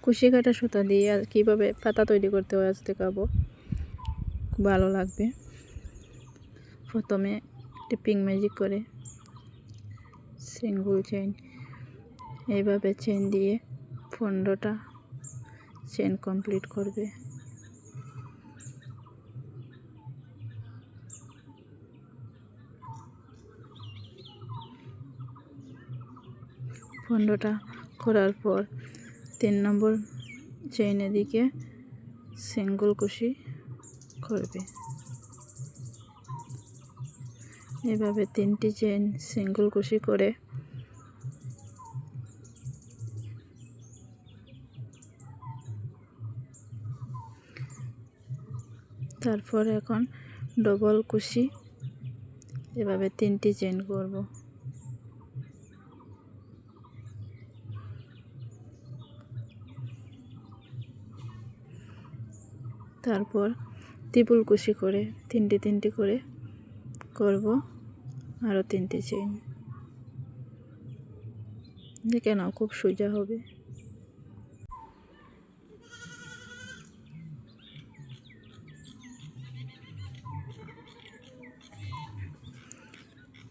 কুশি কাটা সুতা দিয়ে আর কীভাবে পাতা তৈরি করতে হয় আজ দেখাবো। খুব ভালো লাগবে। প্রথমে একটি পিঙ্ক ম্যাজিক করে সিঙ্গল চেইন, এইভাবে চেইন দিয়ে 15টা চেইন কমপ্লিট করবে। পনেরোটা করার পর 3 নম্বর চেইনের দিকে সিঙ্গল কুশি করবে। এভাবে 3টি চেইন সিঙ্গল কুশি করে তারপর এখন ডবল কুশি, এভাবে 3টি চেইন করব। তারপর ত্রিপুল কুশি করে 3টি করে করব, আরও 3টি চেইন। দেখে নাও, খুব সোজা হবে।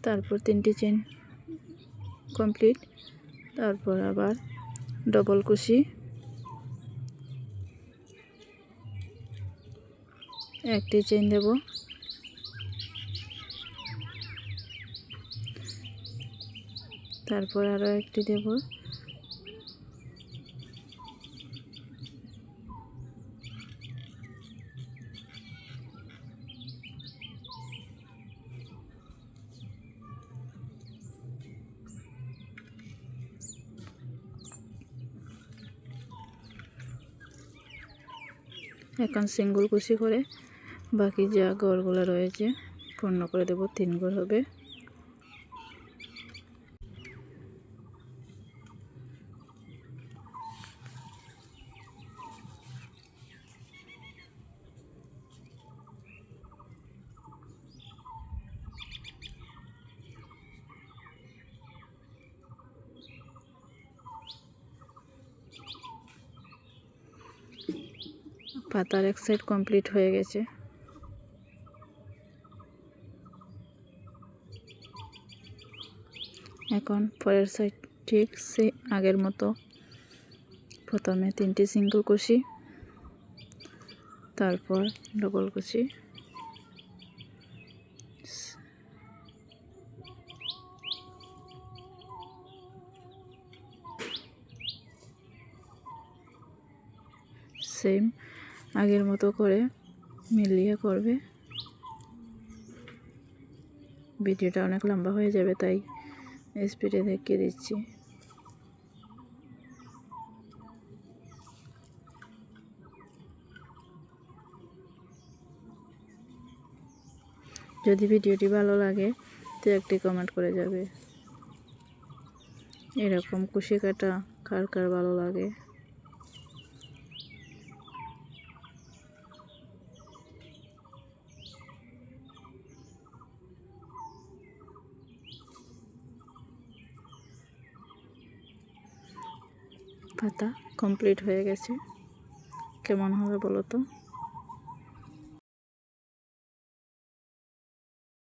তারপর 3টি চেইন কমপ্লিট, তারপর আবার ডবল কুশি, একটি চেইন দেব, তারপর আরও একটি দেব, এখন সিঙ্গল কুশি করে বাকি যা ঘরগুলো রয়েছে পূর্ণ করে দেব। 3 ঘর হবে। পাতার এক সাইড কমপ্লিট হয়ে গেছে। এখন পরের সাইড ঠিক সে আগের মতো, প্রথমে 3টি সিঙ্গল কুশি, তারপর ডবল কুশি, সেম আগের মতো করে মিলিয়ে করবে। ভিডিওটা অনেক লম্বা হয়ে যাবে, তাই স্পিডে দেখিয়ে দিচ্ছি। যদি ভিডিওটি ভালো লাগে তো একটি কমেন্ট করে যাবে। এরকম কুশি কাটা কার কার ভালো লাগে। পাতা কমপ্লিট হয়ে গেছে। কেমন হবে বলো তো।